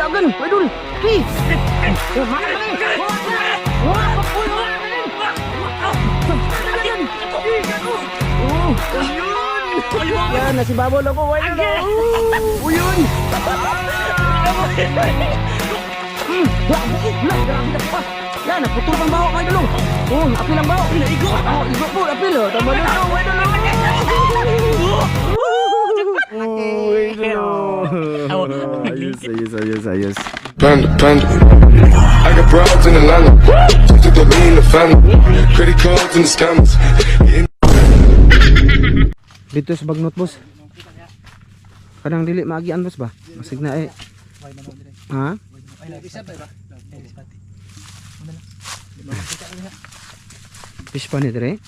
dagan, idol. Ki. Oh, makan ni. Wah, papoy. Yan, nasi babol ako, idol. Uyun. Grabe na pa. Yan, naputol pang baho, idol. Oh, apil ang baho. Igo. Oh, igo po, apil. Tama na ito, idol. Ayos. Panda. I got broads in Atlanta. Took the lean, the family. Credit cards and the scammers. Dito sa Bagnot, boss. Kadang dili maagian, boss ba? Masig na eh. Ha? Fish pa ni dire.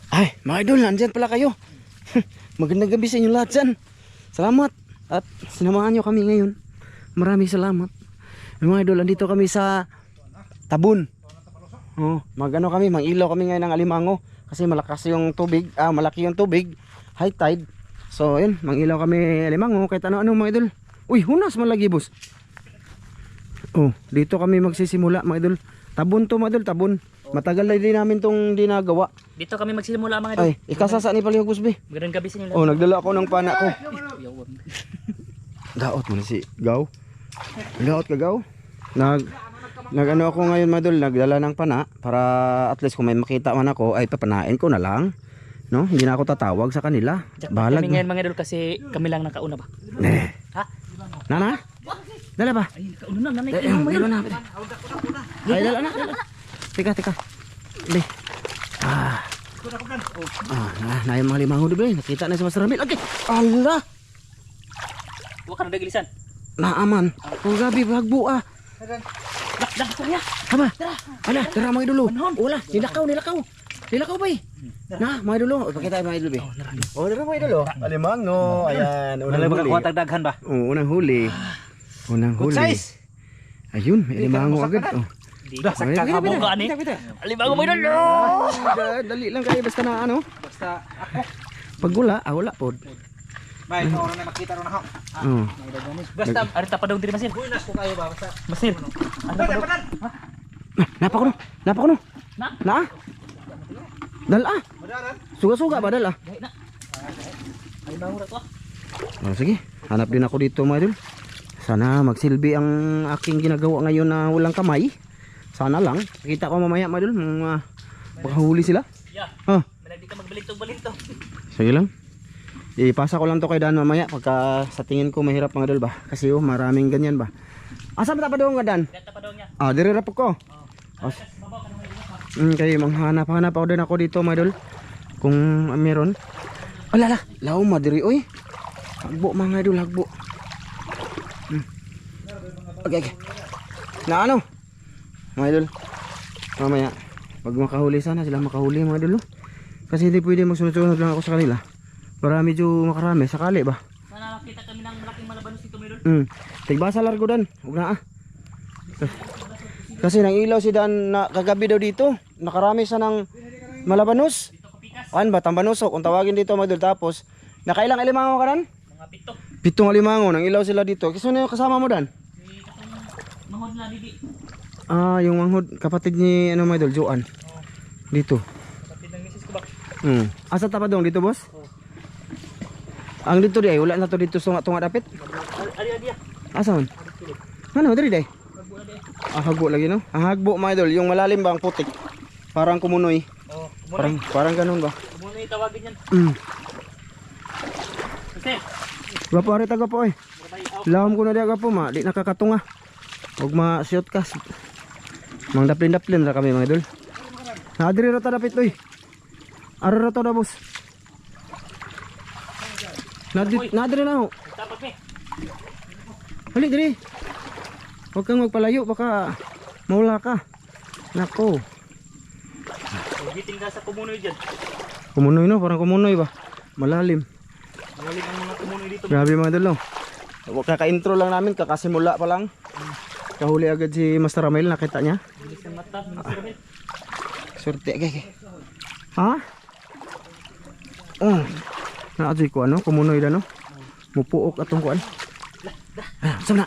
Ay, mga idol, nandyan pala kayo. Magandang gabi sa inyo lahat dyan. Salamat. At sinamahan nyo kami ngayon. Maraming salamat. Mga idol, andito kami sa Tabun. Oh, magano kami, mangilaw kami ngayon ng alimango. Kasi malakas yung tubig, malaki yung tubig. High tide. So, yun, mangilaw kami alimango. Kahit ano-ano mga idol. Uy, hunas malagi, boss. Oh, dito kami magsisimula mga idol. Tabun to mga idol, tabun. Matagal na din namin tong dinagawa. Dito kami magsisimula mga idol. Ay, ikasasa ni palihog, boss be. Magandang gabi sa inyo. Oh, nagdala ako ng pana ko. Daot mo na si Gaw. Daot ka, Gaw. Nagano ako ngayon mga idol, nagdala ng pana para at least kung may makita man ako ay papanain ko na lang. No, hindi na ako tatawag sa kanila. Balag. Kami ngayon mga idol kasi kami lang nakauna ba? Ha? Nana? Dala ba? Ay, nakauna na nanay. Dala na. Ay, dala na. Tika. Be. Na yung mga limango doon. Nakita na si Master Ramil. Okay. Allah. Huwag ka na dagilisan. Naaman. Kung gabi bagbo ah. Dah kuya. Haba. Ala, tara mga idolo. Wala, nilakaw. Nilakaw ba eh? Na, mga idolo. Pakita mga idolo be. Oh, tara mga idolo. Alimango. Ayan, unang huli. Daghan ba? Oh, unang huli. Good size. Ayun, may alimango agad. Oh. Dah sakta ka mo ka ani. Alimango mo idol. Dali lang kayo basta na ano. Basta ako. Pag wala, wala pod. May ito na makita ron ako. Oh. Basta ari tapadong diri masin. Buinas ko kayo ba basta. Masin. Napa ko no. Na? Dala. Madaran. Suga-suga ba dala? Alimango ra to. Oh, sige, hanap din ako dito mga idol. Sana magsilbi ang aking ginagawa ngayon na walang kamay. Sana lang. Kita ko mamaya mga idol, makahuli sila. Yeah. Oh. Malagi ka magbalintog-balintog. Sige lang. Ipasa ko lang to kay Dan mamaya pagka sa tingin ko mahirap mga idol ba. Kasi maraming ganyan ba. Asa ba tapadong nga Dan? Tapadong niya. Dire rapok ko. Kaya manghanap-hanap ako din ako dito mga idol. Kung meron. Alala, lao madiri oy. Hagbo mga idol, hagbo. Okay. Na ano? Mga idol. Mamaya pag makahuli sana sila makahuli mga idol. Kasi hindi pwede magsunod-sunod lang ako sa kanila. Para medyo makarami, sakali ba? Sana makita kami ng malaking malabanos dito meron. Tigbasa largo Dan, huwag na Kasi nang ilaw si Dan na kagabi daw dito. Nakarami sa ng malabanos. Ano ba, tambanosok, kung tawagin dito mga idol. Tapos, nakailang alimango ka Dan? Mga pito. 7 alimango, nang ilaw sila dito. Kasi ano yung kasama mo Dan? Mahod na bibi. Yung manghod, kapatid ni ano mga idol, Joan. Dito. Kapatid ng misis ko ba? Asa tapadong dito boss? Ang dito di ay wala na to dito tunga dapit. Ari. Asa man? Ano diri day? Hagbo lagi no? Hagbo mga idol, yung malalim ba ang putik? Parang kumunoy. Oh, Parang ganun ba? Kumunoy tawagin yan. Kasi, Gapo ari taga po eh. Lawom ko na di gapo ma, di nakakatunga. Huwag ma-shoot ka. Mang daplin ra kami mga idol. Diri ra ta dapit oy. Ara ra ta da boss. Nadiri na ho. tapat me. Hali diri. Huwag kang magpalayo baka mawala ka. Nako. Giting ka sa kumunoy dyan. Kumunoy no, parang kumunoy ba? Malalim. Malalim ang mga kumunoy dito. Grabe mga idol no. Kaka-intro lang namin, kakasimula pa lang. Kahuli agad si Master Ramil, nakita niya. Bilis ng mata, Mr. Ramil. Surti agay. Ha? Oh. Naadjay ko ano, kumunoy da no. Mupuok atong kuan. Asa na?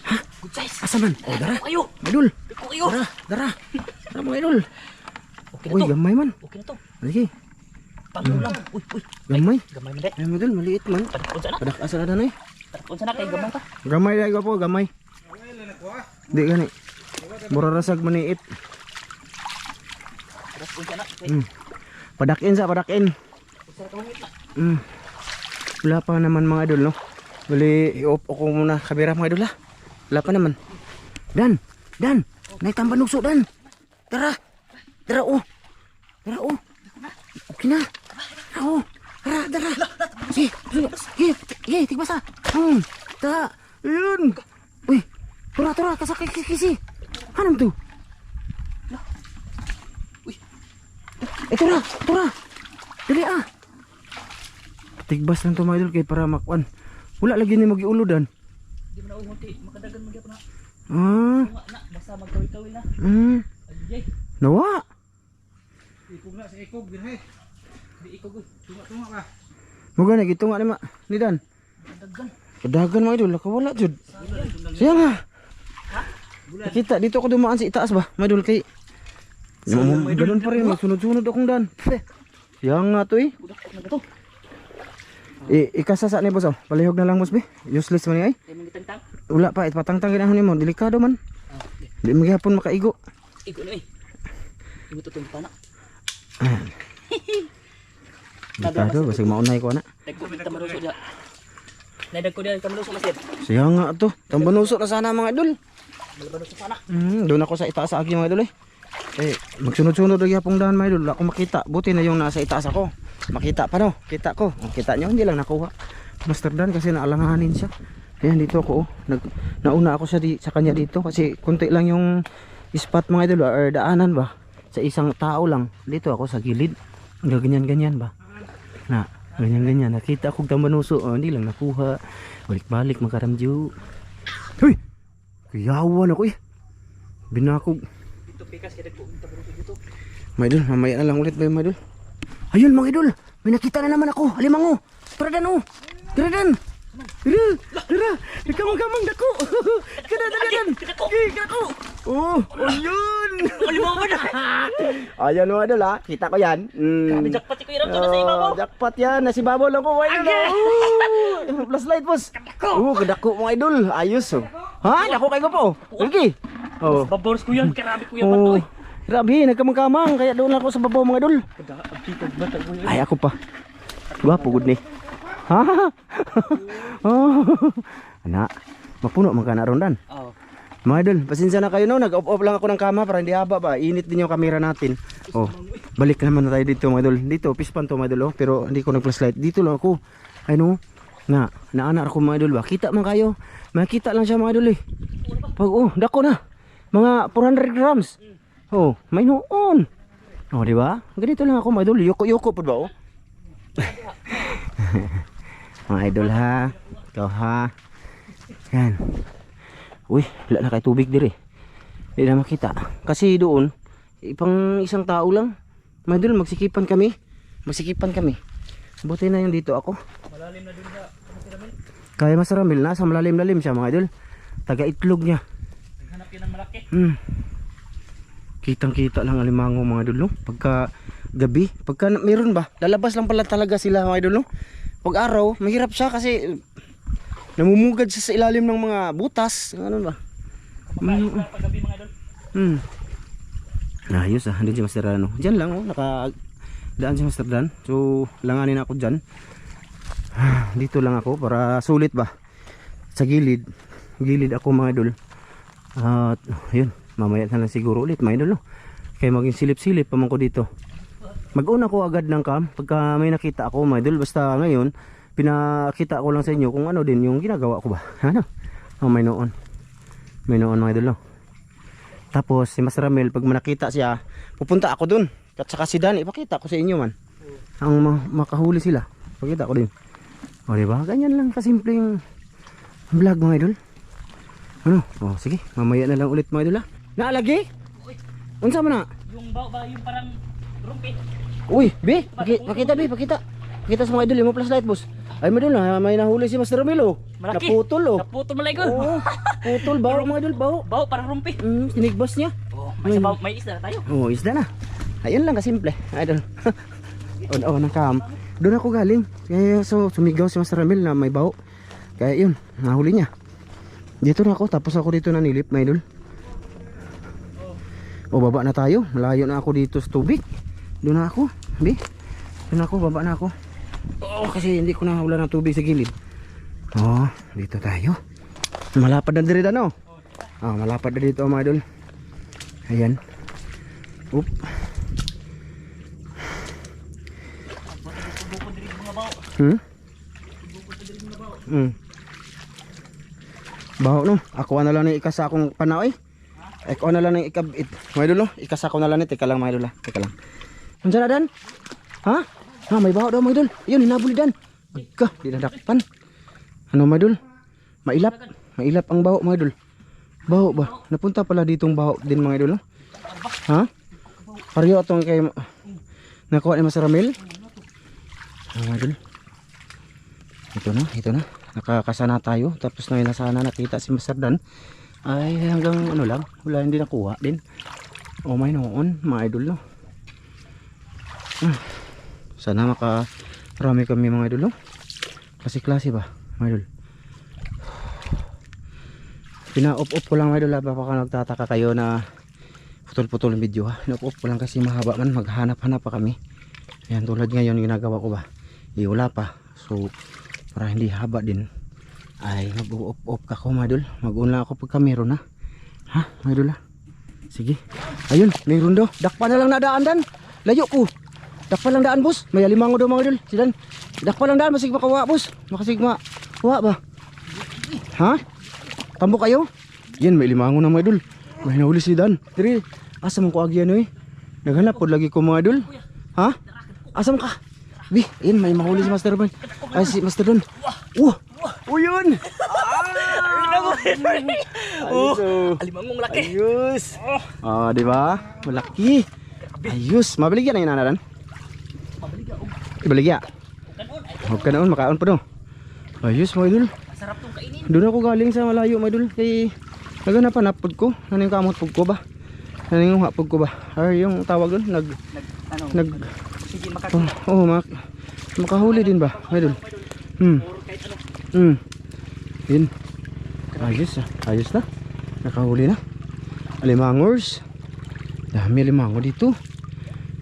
Ha? Good size. Asa man? Oh, dara. Kayo. Mga idol. Kayo. Dara, dara. Dara mga idol. Okay na Uy, to. gamay man. Okay na to. Sige, Pagod lang. Uy. gamay. Gamay man dek. Ay, mga idol, maliit man. Padakon sana. Padak asa na danay. Padakon sana kay gamay pa. Gamay dai po, gamay. Di gani. Mura rasag maniit. Padakon sana. Padakin sa padakin. Sa tawit na. Wala pa naman mga idol, no? Bali, i-off ko muna kamera mga idol, ha? Wala pa naman. Dan! Naitang banugso, Dan! Tara! Tara, oh! Tara, oh! Okay na! Tara, oh! Tara! Sige! Tigbasa! Tara! Ayun! Uy! Tara! Kasakay kisi! Anong to? Uy! Tara! Dali, ah! Tigbas lang to mga idol kay para makwan. Wala lagi ni magiuludan. Di mo na umunti. Makadagan mo gyapon na. Ah. Na basta magkawil-kawil na. Ajay. Nawa. Ipog na sa ikog dinhe. Di ikaw goy. Tunga ka. Moga na gitunga ni ma. Ni Dan. Dagan. Kadagan mga idol, wala jud. Siya nga. Kita dito ako dumaan sa itaas ba? Mga idol kay. Ganun pa rin, sunod-sunod akong Dan. Siya nga to eh. Udak na to. Ikasasa ni boss oh. Palihog na lang boss be. Useless man ni ay. Kay mong gitangtang. Wala pa ipatangtang ginahon nimo, delikado man. Di magyapon makaigo. Igo na eh. Igo to tong pana. Delikado basig maunay ko ana. Dagko kita maruso dia. Nadag ko dia maruso masir. Siya nga to. Tambanuso na sana mga idol. Balbalo sa pana. Doon ako sa itaas sa agi mga idol eh. Magsunod-sunod ag yapong dahan mga idol. Ako makita. Buti na yung nasa itaas ako. Makita pa no. Kita ko. Kita nyo hindi lang nakuha. Master Dan kasi naalanganin siya. Ayan dito ako oh. Nauna ako sa kanya dito kasi kunti lang yung spot mga idol or daanan ba. Sa isang tao lang. Dito ako sa gilid. Ganyan-ganyan ba. Na ganyan-ganyan. Nakita akong tambanuso. Hindi lang nakuha. Balik-balik makaramdyo. Huy! Kayawan ako eh. Binakog. Dito pikas kay dagko kita maruso dito. Mga idol, mamaya na lang ulit ba yung mga idol? Ayun mga idol, may nakita na naman ako. Alimango. Tara Dan oh. Tara Dan. Tara. Kamang dako. Kada Dan. Dako. Oh, ayun. Alimango na. Ayan mga idol ha. Kita ko yan. Kami jackpot ko iram to na sa ibabaw. Jackpot yan. Nasi babaw lang ko. Ayun oh. Plus light boss. Kadako mga idol. Ayos oh. Ha? Dako kayo po. Okay. Oh. Babors ko yan, karabi ko yan man to Oh. eh. Grabe, nagkamang-kamang. Kaya doon ako sa babaw mga idol. Abtitog ba tayo yun? Ay ako pa. Gwapo gud ni. Ha? Oh. Ana, mapuno man ka na ron Dan. Oo. Mga idol, pasensya na kayo no. Nag-off lang ako ng kama para hindi haba ba. Init din yung kamera natin. Oh. Balik naman na tayo dito mga idol. Dito pispan to mga idol oh. Pero hindi ko nag-flashlight. Dito lang ako. Ay no. Naana ako mga idol ba. Kita man kayo. Makita lang siya mga idol eh. Pag dako na. Mga 400 grams. Oh, may noon. Oh, di ba? Ganito lang ako mga idol. Yoko-yoko po ba oh? Mga idol ha. Ikaw ha. Yan. Uy, wala na kay tubig dire. Hindi na makita. Kasi doon, pang isang tao lang. Mga idol, magsikipan kami. Buti na yung dito ako. Malalim na dun sa Masaramil. Kaya Masaramil, nasa malalim-lalim siya mga idol. Taga-itlog niya. Naghanap yan ng malaki. Kitang-kita lang alimango mga idol no? Pagka gabi, pagka meron ba, lalabas lang pala talaga sila mga idol no? Pag araw, mahirap siya kasi namumugad siya sa ilalim ng mga butas, ano ba? Kumakain na paggabi mga idol. Ayos ah, andun si Master Dan Diyan lang oh, nakadaan si Master Dan. So, langanin ako dyan. Dito lang ako para sulit ba? Sa gilid ako mga idol. At yun, mamaya na lang siguro ulit mga idol no? Kaya maging silip-silip pa man ko dito. Mag-una ko agad ng cam pagka may nakita ako mga idol. Basta ngayon pinakita ko lang sa inyo kung ano din yung ginagawa ko ba. Ano? Oh, may noon mga idol no? Tapos si Master Ramil pag manakita siya, pupunta ako dun. At saka si Dan, ipakita ko sa inyo man. Ang makahuli sila, pakita ko din. O diba? Ganyan lang kasimpleng vlog mga idol. Ano? O sige, mamaya na lang ulit mga idol ha. Naalagi? Unsa man na? Yung ba yung parang rumpi. Uy, be, pakita be, pakita. Pakita sa mga idol, yung flashlight boss. Ay madol, may nahuli si Master Ramil oh. Malaki. Naputol oh. Naputol malay ko. Oo, putol baho mga idol, baho. Baho parang rumpi. Tinigbas niya. Oh, may sabaw, may isda na tayo. Oh, isda na. Ayun lang kasimple, idol. Oh, nakam. Doon ako galing. Kaya so sumigaw si Master Ramil na may baho. Kaya yun, nahuli niya. Dito na ako, tapos ako dito nanilip, mga idol. O baba na tayo. Malayo na ako dito sa tubig. Doon na ako, bi. Doon ako, baba na ako. Oh, kasi hindi ko na wala ng tubig sa gilid. Oh, dito tayo. Malapad na dito no. Ah, malapad na dito mga idol. Ayan. Oop. Baho no. Ako na lang ni ikasa akong panaoy. Ako na lang ng ikabit. Mga idol no. Ikasa ko na lang ni. Teka lang mga idol. Teka lang. Nandiyan na dan? Ha? Ha, may baho daw mga idol. Ayun, hinabuli dan. Agka, dinadakpan. Ano mga idol? Mailap. Mailap ang baho mga idol. Baho ba? Napunta pala ditong baho din mga idol no? Ha? Pareho atong kay nakuha ni Master Ramil. Mga idol. Ito na. Nakakasana tayo. Tapos na nasana nakita si Master Dan. Ay hanggang ano lang. Wala hindi nakuha din. Oh may noon mga idol no. Sana makarami kami mga idol no. Klase ba mga idol. Pina-off ko lang mga idol. Baka nagtataka kayo na putol-putol yung video ha. Pina-off ko lang kasi mahaba man. Maghanap-hanap pa kami. Ayan tulad ngayon ginagawa ko ba. Wala pa. So para hindi haba din ay mag-off ka ko mga idol. Mag-unla ako pagka meron na. Ha mga idol ha. Sige. Ayun meron daw. Dakpa na lang nadaan dan. Layo ko. Dakpa lang daan boss. May alimango daw mga idol. Sidan. Dakpa lang daan. Masig makawa boss. Makasigma. Wa ba? Ha? Tambo kayo? Yan may limango na mga idol. May nahuli si Dan. Diri. Asa man ko agyan eh. Naghanap po lagi ko mga idol. Ha? Asa man ka? Bi, yan may mahuli si Master Don. Ay si Master Don. Oh yun. Alimangong laki. Ayos. Di ba? Malaki. Ayos. Mabaligya na yun anaran. Ibaligya. Huwag ka naon, makaon pa daw. Ayos mga idol. Sarap tong kainin. Doon ako galing sa malayo mga idol. Kay naganapan pud ko. Naning kamot pud ko ba? Naning hapog ko ba? Ay yung tawag doon Sige makakita. Makahuli din ba mga idol? Yun. Ayos na. Nakahuli na. Alimangors. Dami alimango dito.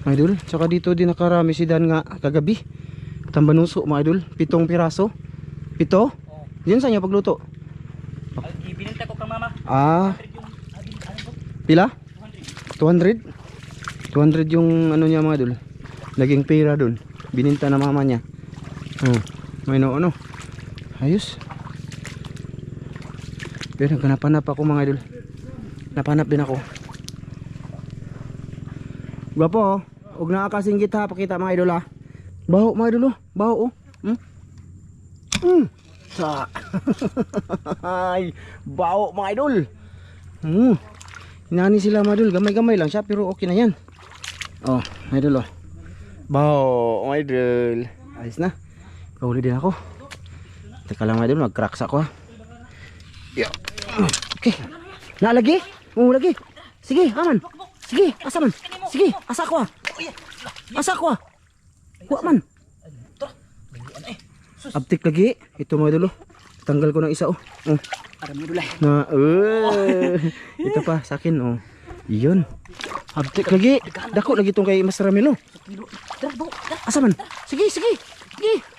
Mga idol. Tsaka dito din nakarami si Dan nga kagabi. Tambanuso mga idol. 7 piraso. 7? Diyan sa inyo pagluto. Ibinenta ko kang mama. Pila? 200? 200 yung ano niya mga idol. Naging pera dun. Bininta na mama niya. May ano. Ayos. Pero naghanap ako mga idol. Napanap din ako. Gwapo oh. Huwag nakakasinggit ha. Pakita mga idol ha. Baho mga idol oh. Baho oh. Ay, baho mga idol. Hinani sila mga idol. Gamay-gamay lang siya pero okay na yan. Oh mga idol oh. Baho mga idol. Ayos na. Kahuli din ako. Teka lang mga idol. Mag-cracks ako ha. Okay. Nalagi? Lagi. Sige, aman. Sige, asa man. Sige, asa ko ah. Asa ko ah. Kuha man. Abtik lagi. Ito mga idol oh. Tanggal ko ng isa oh. Para mo dulay. Ito pa sa akin oh. Iyon. Abtik lagi. Dako lagi tong kay Master Ramil oh. Asa man? Sige.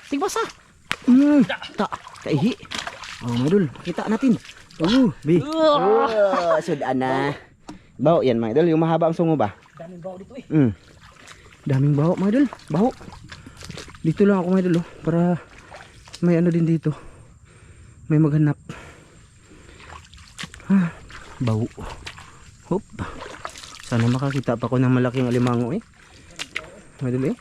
Tigbasa. Kaihi. Oh, mga idol, kita natin. Bi. Sudan na. Baho yan mga idol, yung mahaba ang sungo ba? Daming baho dito eh. Daming baho mga idol, baho. Dito lang ako mga idol para may ano din dito. May maghanap. Baho. Hop. Sana makakita pa ko ng malaking alimango eh. Mga idol eh.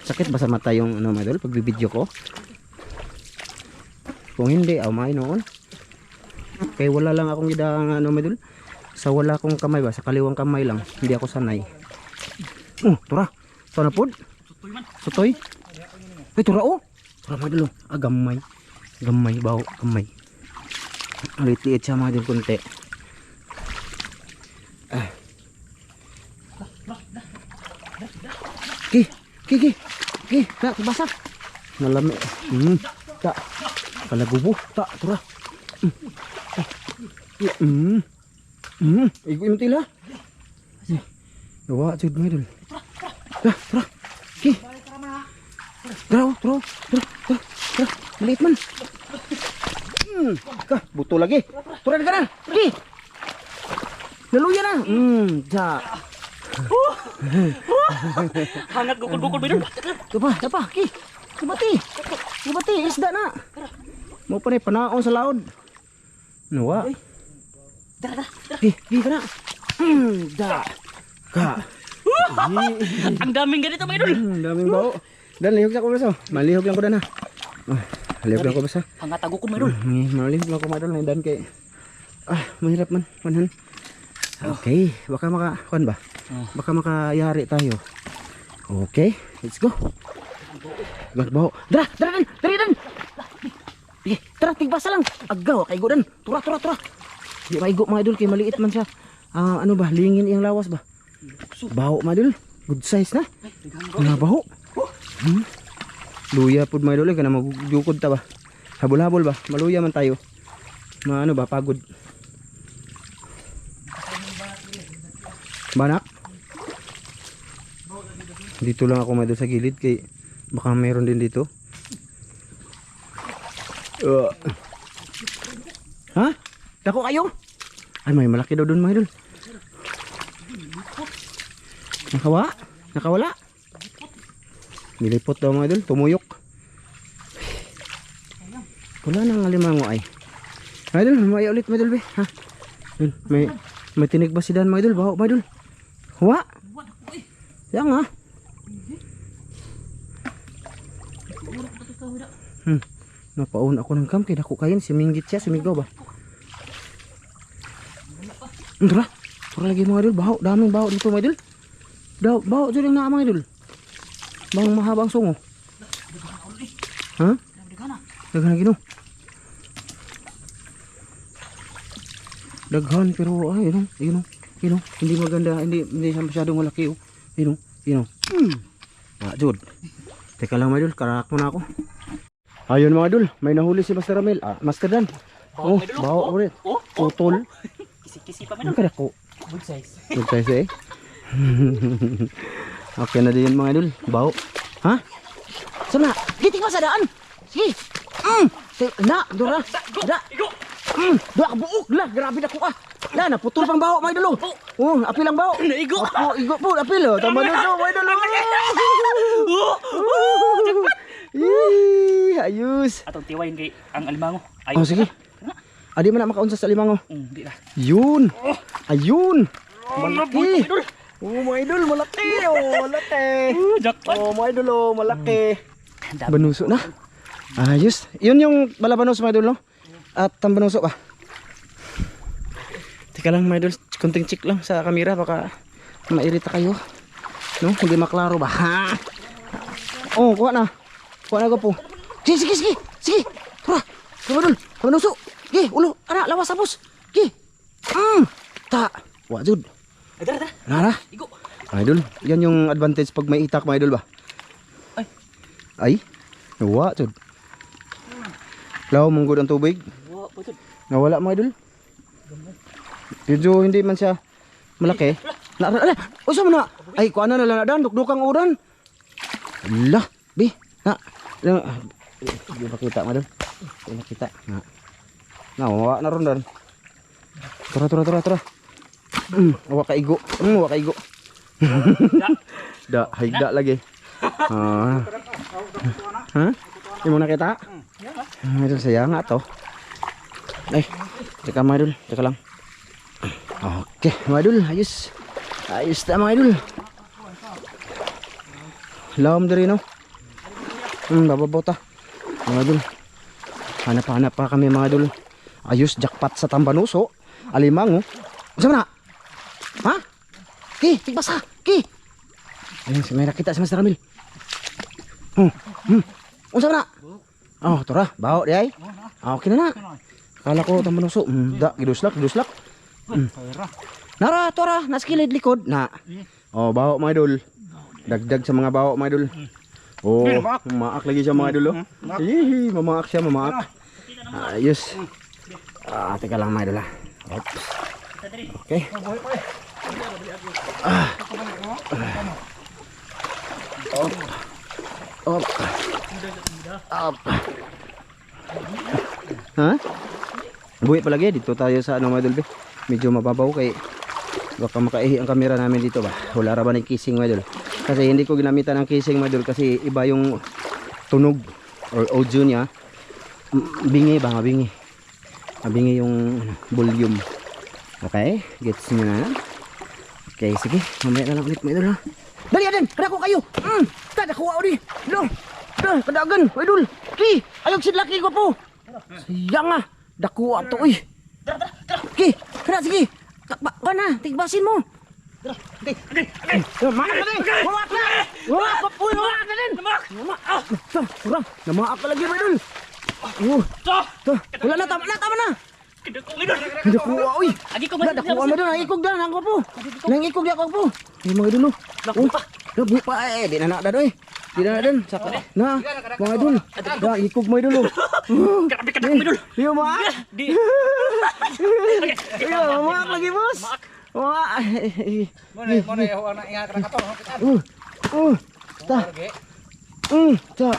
Sakit ba sa mata yung ano mga idol pag bibidyo ko? Kung hindi, may noon. Kaya wala lang akong idang ano mga idol. Sa wala akong kamay ba, sa kaliwang kamay lang. Hindi ako sanay. Tura. Ito na po. Sutoy. Ay, tura oh. Tara mga idol. Ah, gamay. Gamay, baho, gamay. Liit-liit siya mga idol, konti. Ah. Ki, na, basa. Nalami. Ta. Kalagubo, ta, tura. Igo yung tila. Gawa, jud mga idol. Tara. Ki. Tara. Maliit man. Buto lagi. Tura ka na. Ki. Naluya na. Ja. Hangat gukul-gukul ba idol? Dapa, ki. Kubati, isda na. Mau pa na panaon sa laod. Nawa. Tara. Ki ka na. Da. Ka. Ang daming ganito mga idol. Daming bau. Dan lihok sa ko basa. Malihok lang ko dan ha. Malihok lang ko basa. Hangat gukul mga idol. Malihok lang ko madol na dan kay. Mahirap man. Manhan. Okay, baka makakuan ba? Baka makayari tayo. Okay, let's go. Gagbaho. Dara. Tara, tigbasa lang. Agaw, kaigo dan. Tura. Di maigo mga idol kay maliit man siya. Ano ba, lingin iyang lawas ba? Baho mga idol. Good size na. Nga baho. Luya pud mga idol kana magjukod ta ba. Habol-habol ba? Maluya man tayo. Maano ba, pagod. Banak. Dito lang ako mga idol sa gilid kay baka meron din dito. Ha? Dako kayo? Ay, may malaki daw doon mga idol. Nakawala. Nilipot daw mga idol, tumuyok. Wala nang alimango ay. Mga idol, may ulit mga idol be. Ha? Yun, may tinig ba si Dan mga idol? Baho mga idol. Huwa? Yan nga. Napaun ako ng kam kay dako kayon si minggit siya, sumigaw ba? Tara lagi mga idol, baho, daming baho dito mga idol. Baho jud na mga idol. Bang mahabang sungo. Ha? Daghan gino. Daghan pero yun. Hindi maganda, hindi siya masyadong malaki oh. Yun. Jud. Teka lang mga idol, karak mo na ako. Ayun mga idol, may nahuli si Master Ramel. Master Dan. Baho ulit. Putol. Kisi-kisi pa Ano mga idol. kada ko? Good size. Good size eh. Okay na din mga idol. Baho. Ha? Sana, giting ko sa daan. Sige. Dora. Da. Dua buok lah, grabe na ko La, naputol pang baho mga idol. Apil lang baho. Naigo. Igo po, apil oh. Tama na so, mga idol. Ayos. Atong tiwayin kay ang alimango. Sige. Adi man na makaunsa sa limango. Di na. Yun. Ayun. Malaki. Mga idol, malaki. Malaki. Jackpot. Mga idol, malaki. Dami. Banuso na. Ayos. Yun yung balabanos mga idol, no? At tambanuso pa. Teka lang mga idol, kunting check lang sa kamera baka mairita kayo. No, hindi maklaro ba? Ha? Kuha na. Kuha na ko po. Sige. Tara. Mga idol, tambanuso. Ge, ulo, ana lawas tapos. Ge. Ta. Wajud. Tara. Nara. Igo. Idol, yan yung advantage pag may itak mga idol ba? Ay. Wajud. Law manggod ang tubig. Nawala mga idol. Medyo hindi man siya malaki. Usa mo na. Ay, kuha na lang na dan, dukdukang uran. Lah, bi. Hindi makita mga idol. Hindi makita. Nawa na ron dan. Tara. Awa kaigo. Awa kaigo. Da, higda lagi. Ha? Hindi mo nakita? Ito sayang nga to. Ay, teka mga idol, teka lang. Okay, mga idol, ayos. Ayos na mga idol. Lawam din no? Bababaw ta. Mga idol, hanap-hanap pa kami mga idol. Ayos, jackpot sa tambanuso. Alimango. Saan na? Ha? Ki, tigbasa. Ki. Ayun, may nakita si Master Ramil. Unsa na? Oh, tora, baho di ay. Okay na na. Kala ko tambanuso. Da, giduslak. Nara, tora, naskilid likod na. Oh, baho mga idol. Dagdag sa mga baho mga idol. Oh, mamaak lagi siya mga idol. Oh. Hihi, mamaak siya, mamaak. Ayos. Teka lang mga idol. Oops. Okay. Up. Ha? Buhay palagi dito tayo sa ano mga idol. Medyo mababaw kay baka makaihi ang camera namin dito ba. Wala ra ba ng kissing mga idol? Kasi hindi ko ginamitan ng kissing mga idol kasi iba yung tunog or audio niya. Bingi ba, mabingi. Mabingi yung volume. Okay, gets niyo na. Okay, sige. Mamaya na lang ulit mga idol ha. Dali aden, kadako kayo. Kadako ako di. Kadagan, idol. Ki, ayog sidlaki ko po. Sayang ah. Dako ato uy. Ki, kada sige. Kana, tigbasin mo. Maak na din. Maak na. Maak na din. Kurang. Namaak ka lagi mga idol. Wala na, tama na. Kadako uy. Kadako mo doon, ikog dan ako po. Nang ikog di ako po. Mga idol. Buhi pa di na na doy. Di na din. Na, mga idol. Da ikog mga idol. Grabe ka mga idol. Yo maak. Di. Yo maak lagi bos. Maak. Muna yung anak ingat na kato. Ta. Ta.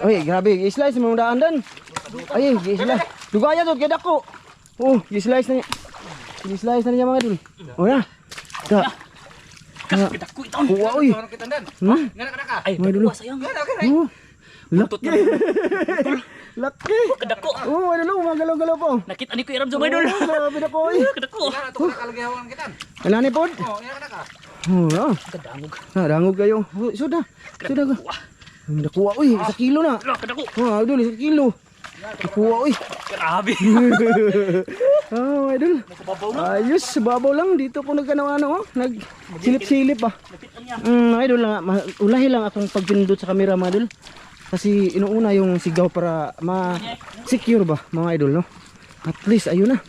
Oy, grabe. I-slice mo daan dan. Ay, i-slice. Dugaya to kay dako. I-slice na niya. I-slice na niya mga idol. Na. Ta. Kadako ito. Uy. Kita dan. Ngana. Ay, Mga idol. sayang. Laki. Laki. Kadako. Ano lo, magalaw-galaw po. Nakita ni ko iram sa mga idol. Grabe na po. Kadako. Ngana to kalagi hawan kita. Ano ni pod? Ngana ka. Kadangog. Dangog kayo. Sudah ka. Nakuha uy, 1 kilo na. Kadako. Idol, 1 kilo. Nakuha uy. Grabe. Idol. Ayos, babaw lang dito ko nagkanawa nagsilip-silip ba. Idol lang, ulahi lang akong pagpindot sa camera mga idol. Kasi inuuna yung sigaw para ma-secure ba mga idol no. At least ayun na.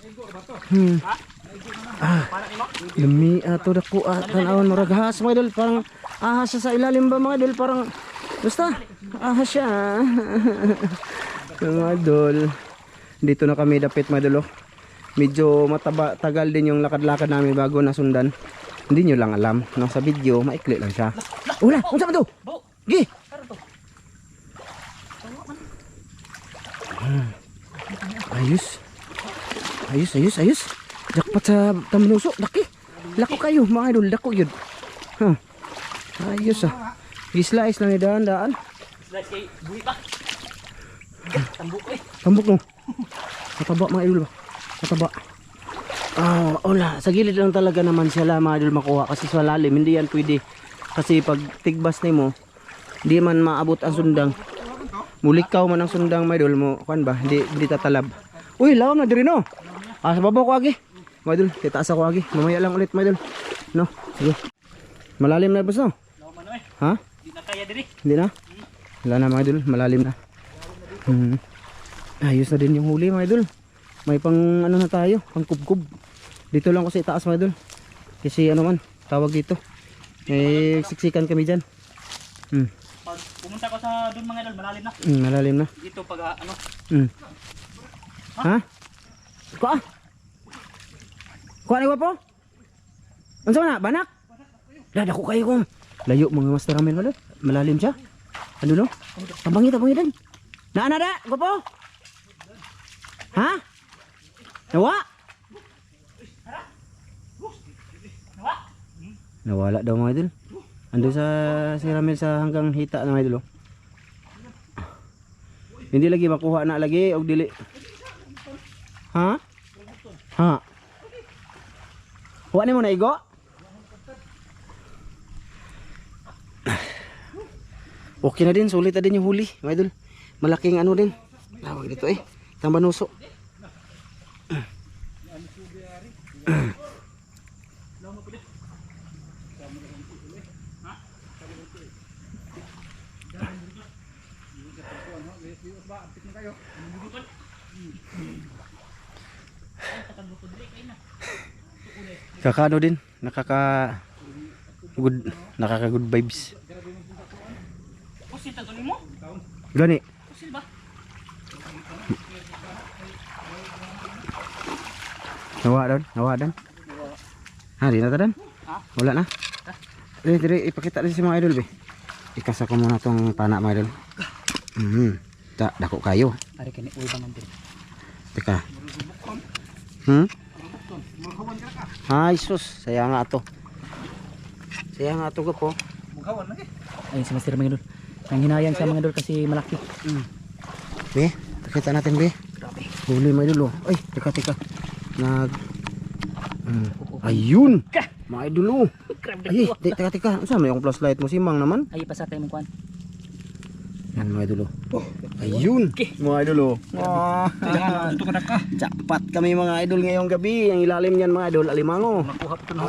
Lumi ato dako tanawan mo raghas mga idol, parang ahas siya sa ilalim ba mga idol, parang basta ahas siya. Mga idol, dito na kami dapit mga idol. Medyo tagal din yung lakad-lakad namin bago nasundan. Hindi nyo lang alam no, sa video maikli lang siya. Wala, unsa man to? Gi. Ayos. Jackpot sa tamnuso, laki. Lako kayo mga idol, dako yun. Ayos ah. Gi-slice lang ni daan. Slice kay buhi pa. Tambok eh. Tambok no. Mataba mga idol ba? Mataba. Ola, sa gilid lang talaga naman sila mga idol makuha kasi sa lalim hindi yan pwede. Kasi pag tigbas nimo, di man maabot ang sundang. Mulikaw man ang sundang mga idol mo, kan ba? Hindi tatalab. Uy, lawam na diri no. Sa babaw ko agi. Mga idol, titaas ako agi. Mamaya lang ulit mga idol. No, sige. Malalim na ba no? Laman eh. Ha? Di na kaya diri. Hindi na? Wala na mga idol, malalim na. Ayos na din yung huli mga idol. May pang ano na tayo, pang kubkub. Dito lang ko sa itaas mga idol. Kasi ano man, tawag dito. May siksikan kami dyan. Pag pumunta ko sa doon mga idol, malalim na. Malalim na. Dito pag ano. Ha? Kuha? Kuha ni Wapo? Ano na? Banak? Dada ko kayo kung layo mga master ramen malo. Malalim siya. Ano no? Tabangi din. Nada, Wapo? Ha? Nawa? Nawala daw mga idol. Ando sa siramel sa hanggang hita na mga idol. Hindi lagi makuha na lagi og dili. Ha? Kuha ni mo na igo? Okay na din, sulit na din yung huli mga idol. Malaking ano din. Tawag dito tambanuso. Kakano din, nakaka good vibes. Pusit ang tuloy mo? Gani. Pusit ba? Nawa dan. Ha, di na ta dan? Wala na. Dire ipakita din si mga idol be. Ikasa ko muna tong pana mga idol. Dako kayo. Ari kini uy bangan din. Teka. Ay sus, saya nga to. Saya nga to po. Bughawan lagi. Ayun si Master mga idol. Nang hinayang siya mga idol kasi malaki. Be, pakita natin be. Grabe. Huli mga idol oh. Ay, teka. Ayun. Mga idol oh. Grabe. Ay, teka. Ano sa may yung flashlight mo simang naman? Ay pasatay mo kuan. Yan mga idol oh. Ayun. Mga idol oh. Ito kadaka. Jackpot kami mga idol ngayong gabi. Ang ilalim niyan mga idol, alimango. Nakuha pa ito na.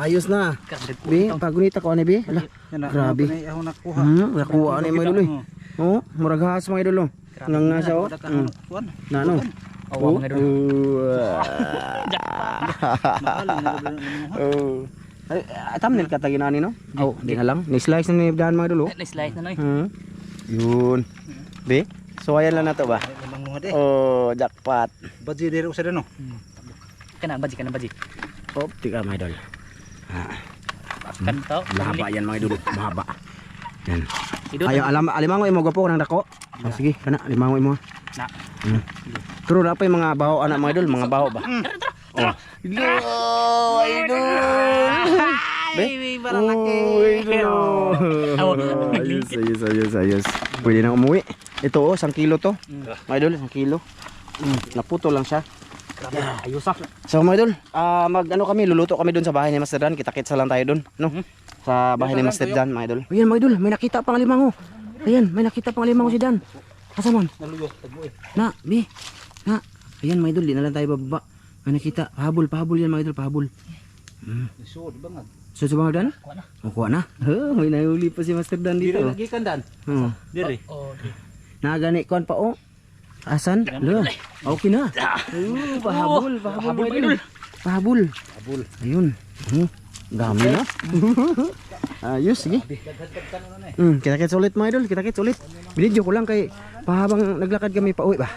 Ayos na. Grabe. Be, pagunita ko ani be. Ala, grabe. Ako nakuha. Nakuha ni mga idol eh. Oh, murag has mga idol oh. Nang nga siya oh. Na ano? Awa mga idol. Oh. Ay, thumbnail ka taginani no? Oh, di na lang. Ni-slice na ni Dan mga idol oh. Nice light na noy. Yun. Be, so ayan lang na to ba? Oh, jackpot. Badji diri usa no. Kana baji. Oh, tika mga idol. Kan to. Mahaba yan mga idol. Mahaba. Yan. Idol. Ayo alimango imo gapo nang dako. Oh, sige, kana alimango imo. Na. Pero na pa yung mga baho anak mga idol, mga baho ba? Oh. Idol. Be, malaki. Ayos. Pwede na umuwi. Ito oh, 1 kilo to. Mga idol, 1 kilo. Naputo lang siya. Ayos ah. So mga idol, luluto kami doon sa bahay ni Master Dan. Kita-kitsa lang tayo doon, no? Sa bahay ni Master Dan, mga idol. Ayan mga idol, may nakita pang alimango. Ayan, may nakita pang alimango si Dan. Asa man? Naluyo tagbuo. Na, be. Na. Ayan mga idol, di na lang tayo bababa. May nakita, pahabol yan mga idol, pahabol. So di bangag. So sa mga Dan? Kuha na. May nahuli pa si Master Dan dito. Lagi kan dan. Diri. Oh, Nagani kon pa oh. Asan? Lo. Okay na. Pahabol mga idol. Pahabol. Ayun. Dami na. Ayos, sige. Kita-kits ulit mga idol, kita-kits ulit. Binidyo ko lang kay pahabang naglakad kami pa uwi ba.